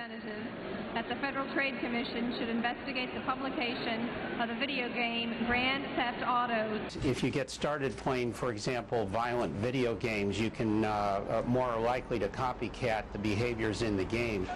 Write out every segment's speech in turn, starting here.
representative that the Federal Trade Commission should investigate the publication of the video game Grand Theft Auto. If you get started playing, for example, violent video games, you can more are likely to copycat the behaviors in the game.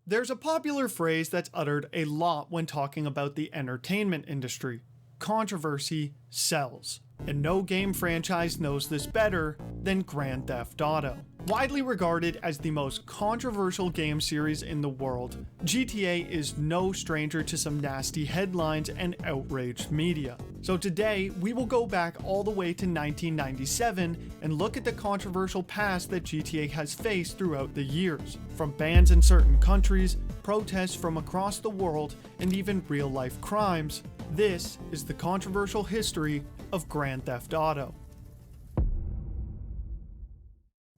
There's a popular phrase that's uttered a lot when talking about the entertainment industry: controversy sells. And no game franchise knows this better than Grand Theft Auto. Widely regarded as the most controversial game series in the world, GTA is no stranger to some nasty headlines and outraged media. So today, we will go back all the way to 1997 and look at the controversial past that GTA has faced throughout the years. From bans in certain countries, protests from across the world, and even real-life crimes, this is the controversial history of Grand Theft Auto.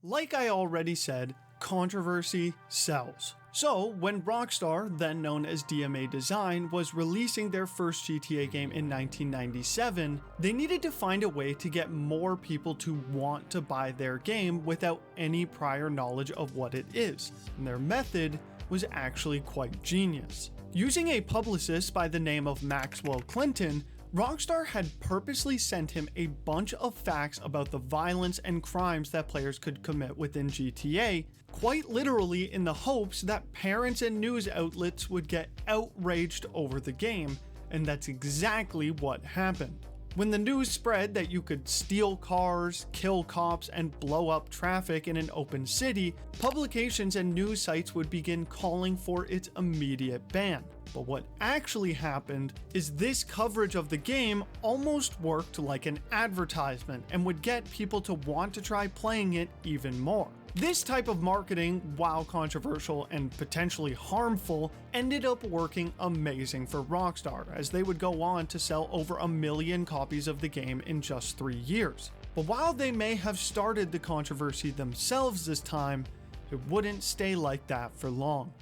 Like I already said, controversy sells. So when Rockstar, then known as DMA Design, was releasing their first GTA game in 1997, they needed to find a way to get more people to want to buy their game without any prior knowledge of what it is. And their method was actually quite genius. Using a publicist by the name of Maxwell Clinton, Rockstar had purposely sent him a bunch of facts about the violence and crimes that players could commit within GTA, quite literally in the hopes that parents and news outlets would get outraged over the game, and that's exactly what happened. When the news spread that you could steal cars, kill cops, and blow up traffic in an open city, publications and news sites would begin calling for its immediate ban. But what actually happened is this coverage of the game almost worked like an advertisement and would get people to want to try playing it even more. This type of marketing, while controversial and potentially harmful, ended up working amazing for Rockstar, as they would go on to sell over 1 million copies of the game in just 3 years. But while they may have started the controversy themselves this time, it wouldn't stay like that for long.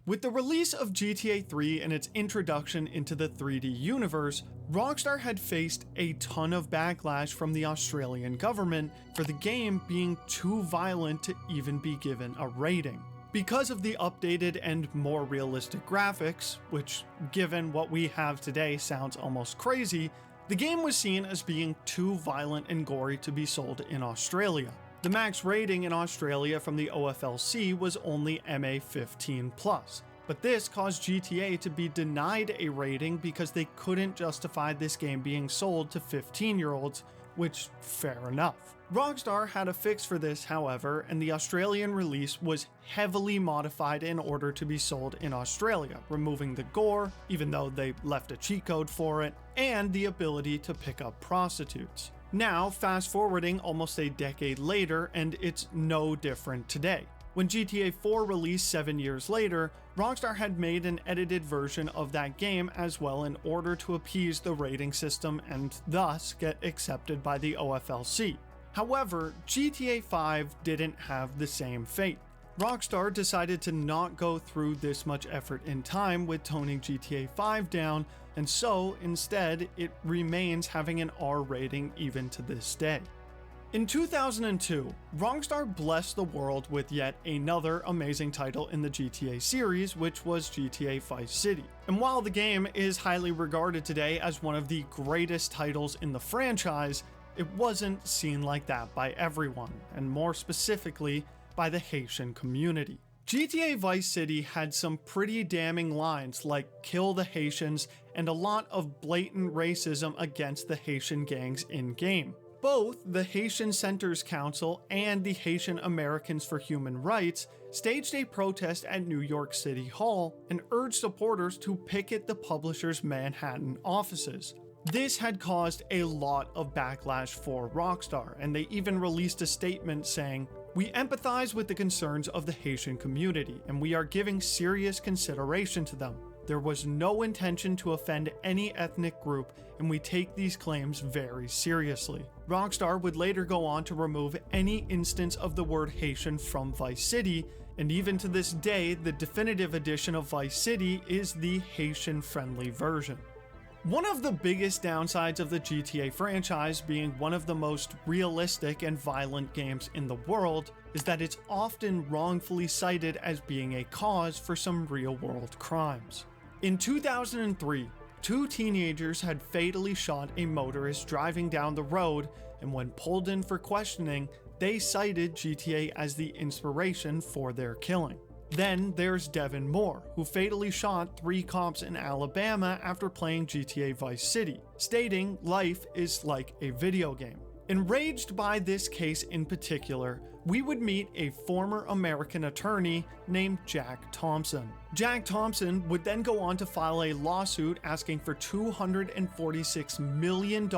With the release of GTA 3 and its introduction into the 3D universe, Rockstar had faced a ton of backlash from the Australian government for the game being too violent to even be given a rating. Because of the updated and more realistic graphics, which given what we have today sounds almost crazy, the game was seen as being too violent and gory to be sold in Australia. The max rating in Australia from the OFLC was only MA15+, but this caused GTA to be denied a rating because they couldn't justify this game being sold to 15-year-olds, which, fair enough. Rockstar had a fix for this, however, and the Australian release was heavily modified in order to be sold in Australia, removing the gore, even though they left a cheat code for it, and the ability to pick up prostitutes. Now, fast forwarding almost a decade later, and it's no different today. When GTA 4 released 7 years later, Rockstar had made an edited version of that game as well in order to appease the rating system and thus get accepted by the OFLC. However, GTA 5 didn't have the same fate. Rockstar decided to not go through this much effort in time with toning GTA 5 down, and so instead it remains having an R rating even to this day. In 2002, Rockstar blessed the world with yet another amazing title in the GTA series, which was GTA Vice City. And while the game is highly regarded today as one of the greatest titles in the franchise, it wasn't seen like that by everyone, and more specifically, by the Haitian community. GTA Vice City had some pretty damning lines like "kill the Haitians" and a lot of blatant racism against the Haitian gangs in-game. Both the Haitian Centers Council and the Haitian Americans for Human Rights staged a protest at New York City Hall and urged supporters to picket the publisher's Manhattan offices. This had caused a lot of backlash for Rockstar, and they even released a statement saying, "We empathize with the concerns of the Haitian community, and we are giving serious consideration to them. There was no intention to offend any ethnic group, and we take these claims very seriously." Rockstar would later go on to remove any instance of the word Haitian from Vice City, and even to this day, the definitive edition of Vice City is the Haitian-friendly version. One of the biggest downsides of the GTA franchise being one of the most realistic and violent games in the world is that it's often wrongfully cited as being a cause for some real-world crimes. In 2003, two teenagers had fatally shot a motorist driving down the road, and when pulled in for questioning, they cited GTA as the inspiration for their killing. Then there's Devin Moore, who fatally shot 3 cops in Alabama after playing GTA Vice City, stating life is like a video game. Enraged by this case in particular, we would meet a former American attorney named Jack Thompson. Jack Thompson would then go on to file a lawsuit asking for $246 million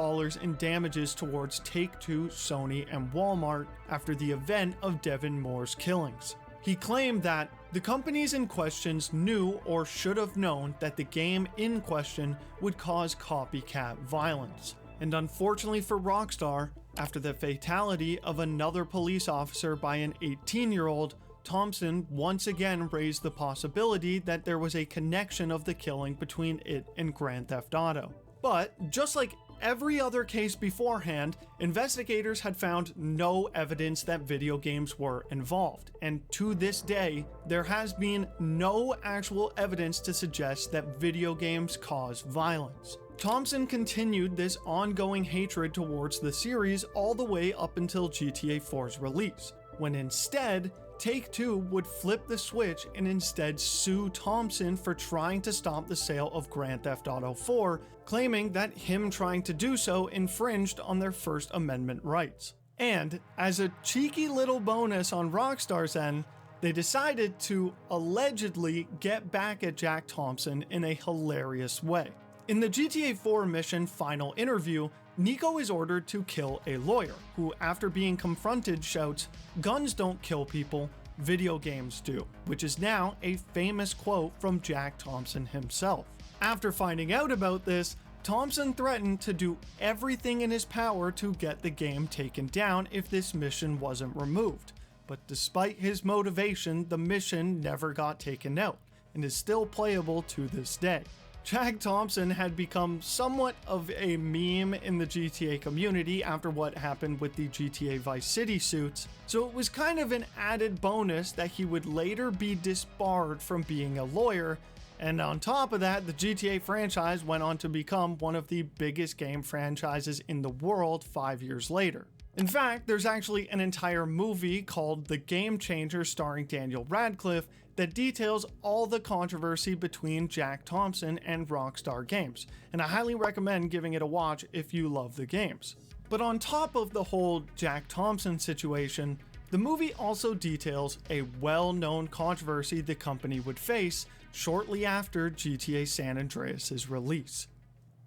in damages towards Take-Two, Sony, and Walmart after the event of Devin Moore's killings. He claimed that the companies in questions knew or should have known that the game in question would cause copycat violence. And unfortunately for Rockstar, after the fatality of another police officer by an 18-year-old, Thompson once again raised the possibility that there was a connection of the killing between it and Grand Theft Auto. But just like every other case beforehand, investigators had found no evidence that video games were involved, and to this day, there has been no actual evidence to suggest that video games cause violence. Thompson continued this ongoing hatred towards the series all the way up until GTA 4's release, when instead, Take-Two would flip the switch and instead sue Thompson for trying to stop the sale of Grand Theft Auto 4, claiming that him trying to do so infringed on their First Amendment rights. And, as a cheeky little bonus on Rockstar's end, they decided to allegedly get back at Jack Thompson in a hilarious way. In the GTA 4 mission Final Interview, Nico is ordered to kill a lawyer, who after being confronted shouts, "Guns don't kill people, video games do," which is now a famous quote from Jack Thompson himself. After finding out about this, Thompson threatened to do everything in his power to get the game taken down if this mission wasn't removed. But despite his motivation, the mission never got taken out, and is still playable to this day. Jack Thompson had become somewhat of a meme in the GTA community after what happened with the GTA Vice City suits, so it was kind of an added bonus that he would later be disbarred from being a lawyer, and on top of that, the GTA franchise went on to become one of the biggest game franchises in the world 5 years later. In fact, there's actually an entire movie called The Game Changer starring Daniel Radcliffe that details all the controversy between Jack Thompson and Rockstar Games, and I highly recommend giving it a watch if you love the games. But on top of the whole Jack Thompson situation, the movie also details a well-known controversy the company would face shortly after GTA San Andreas' release.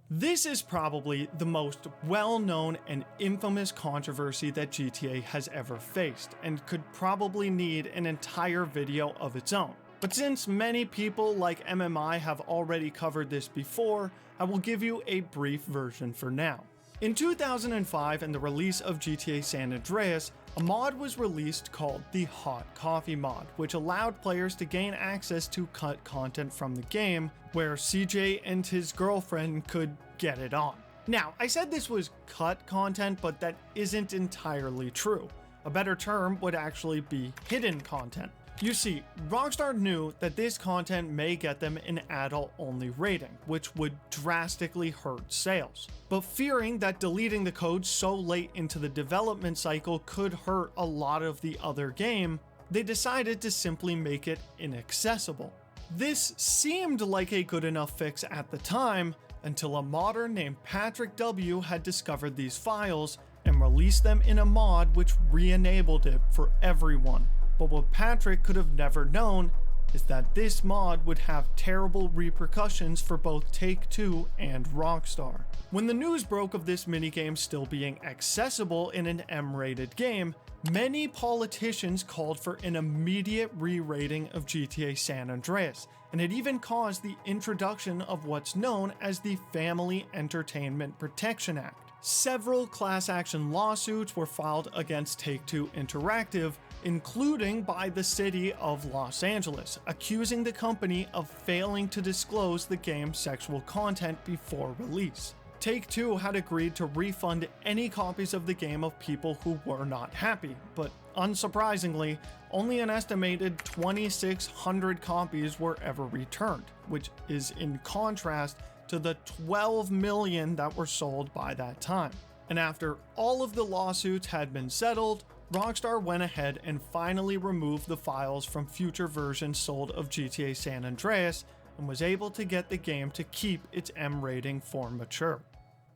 This is probably the most well-known and infamous controversy that GTA has ever faced, and could probably need an entire video of its own. But since many people like MMI have already covered this before, I will give you a brief version for now. In 2005 and the release of GTA San Andreas, a mod was released called the Hot Coffee mod, which allowed players to gain access to cut content from the game, where CJ and his girlfriend could get it on. Now, I said this was cut content, but that isn't entirely true. A better term would actually be hidden content. You see, Rockstar knew that this content may get them an adult-only rating, which would drastically hurt sales. But fearing that deleting the code so late into the development cycle could hurt a lot of the other game, they decided to simply make it inaccessible. This seemed like a good enough fix at the time, until a modder named Patrick W. had discovered these files and released them in a mod which re-enabled it for everyone. But what Patrick could have never known is that this mod would have terrible repercussions for both Take-Two and Rockstar. When the news broke of this minigame still being accessible in an M-rated game, many politicians called for an immediate re-rating of GTA San Andreas, and it even caused the introduction of what's known as the Family Entertainment Protection Act. Several class action lawsuits were filed against Take-Two Interactive, including by the city of Los Angeles, accusing the company of failing to disclose the game's sexual content before release. Take-Two had agreed to refund any copies of the game of people who were not happy, but unsurprisingly, only an estimated 2,600 copies were ever returned, which is in contrast to the 12 million that were sold by that time. And after all of the lawsuits had been settled, Rockstar went ahead and finally removed the files from future versions sold of GTA San Andreas and was able to get the game to keep its M rating for mature.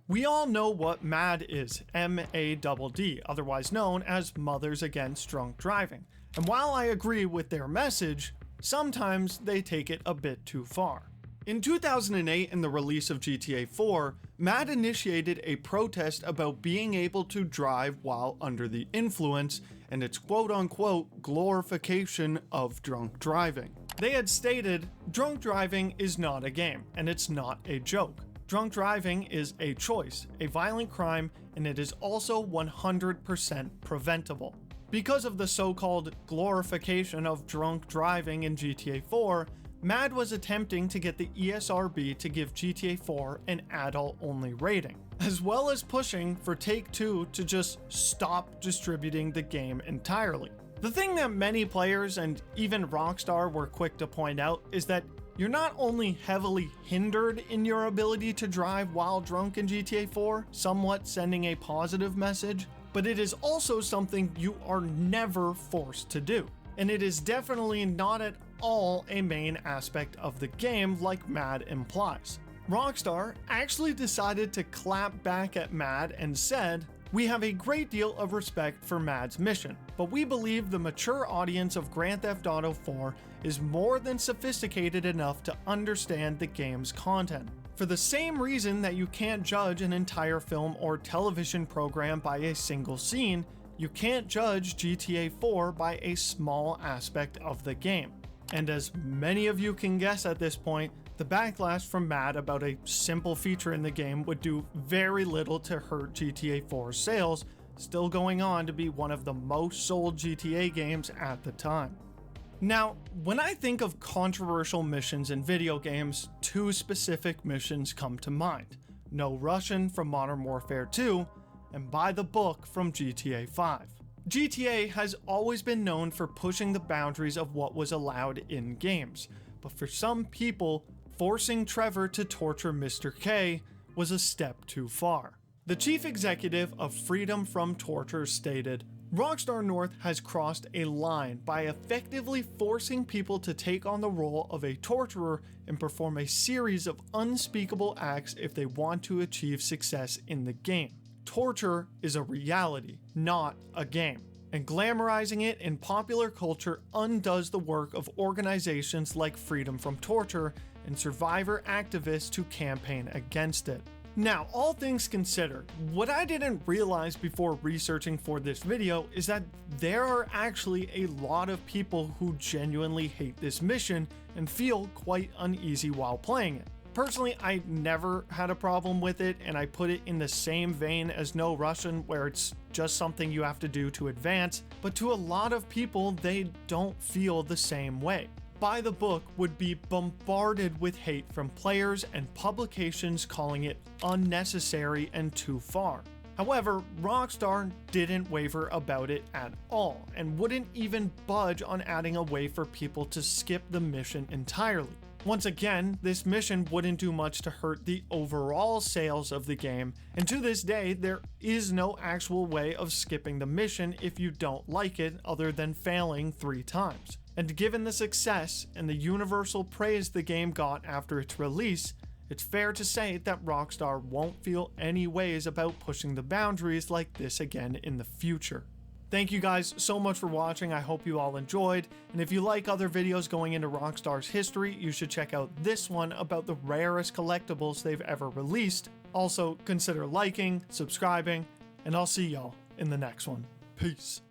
We all know what MADD is, M-A-D-D, otherwise known as Mothers Against Drunk Driving. And while I agree with their message, sometimes they take it a bit too far. In 2008, in the release of GTA 4, MADD initiated a protest about being able to drive while under the influence and its quote-unquote glorification of drunk driving. They had stated, "Drunk driving is not a game, and it's not a joke. Drunk driving is a choice, a violent crime, and it is also 100% preventable." Because of the so-called glorification of drunk driving in GTA 4, MADD was attempting to get the ESRB to give GTA 4 an adult-only rating, as well as pushing for Take-Two to just stop distributing the game entirely. The thing that many players and even Rockstar were quick to point out is that you're not only heavily hindered in your ability to drive while drunk in GTA 4, somewhat sending a positive message, but it is also something you are never forced to do. And it is definitely not at all a main aspect of the game like MADD implies. Rockstar actually decided to clap back at MADD and said, "We have a great deal of respect for MADD's mission, but we believe the mature audience of Grand Theft Auto 4 is more than sophisticated enough to understand the game's content. For the same reason that you can't judge an entire film or television program by a single scene, you can't judge GTA 4 by a small aspect of the game." And as many of you can guess at this point, the backlash from MADD about a simple feature in the game would do very little to hurt GTA 4's sales, still going on to be one of the most sold GTA games at the time. Now, when I think of controversial missions in video games, two specific missions come to mind: No Russian from Modern Warfare 2, and By the Book from GTA 5. GTA has always been known for pushing the boundaries of what was allowed in games, but for some people, forcing Trevor to torture Mr. K was a step too far. The chief executive of Freedom from Torture stated, "Rockstar North has crossed a line by effectively forcing people to take on the role of a torturer and perform a series of unspeakable acts if they want to achieve success in the game. Torture is a reality, not a game, and glamorizing it in popular culture undoes the work of organizations like Freedom from Torture and survivor activists who campaign against it." Now, all things considered, what I didn't realize before researching for this video is that there are actually a lot of people who genuinely hate this mission and feel quite uneasy while playing it. Personally, I never had a problem with it, and I put it in the same vein as No Russian, where it's just something you have to do to advance, but to a lot of people, they don't feel the same way. By the Book would be bombarded with hate from players and publications calling it unnecessary and too far. However, Rockstar didn't waver about it at all, and wouldn't even budge on adding a way for people to skip the mission entirely. Once again, this mission wouldn't do much to hurt the overall sales of the game, and to this day, there is no actual way of skipping the mission if you don't like it other than failing 3 times. And given the success and the universal praise the game got after its release, it's fair to say that Rockstar won't feel any ways about pushing the boundaries like this again in the future. Thank you guys so much for watching. I hope you all enjoyed. And if you like other videos going into Rockstar's history, you should check out this one about the rarest collectibles they've ever released. Also, consider liking, subscribing, and I'll see y'all in the next one. Peace.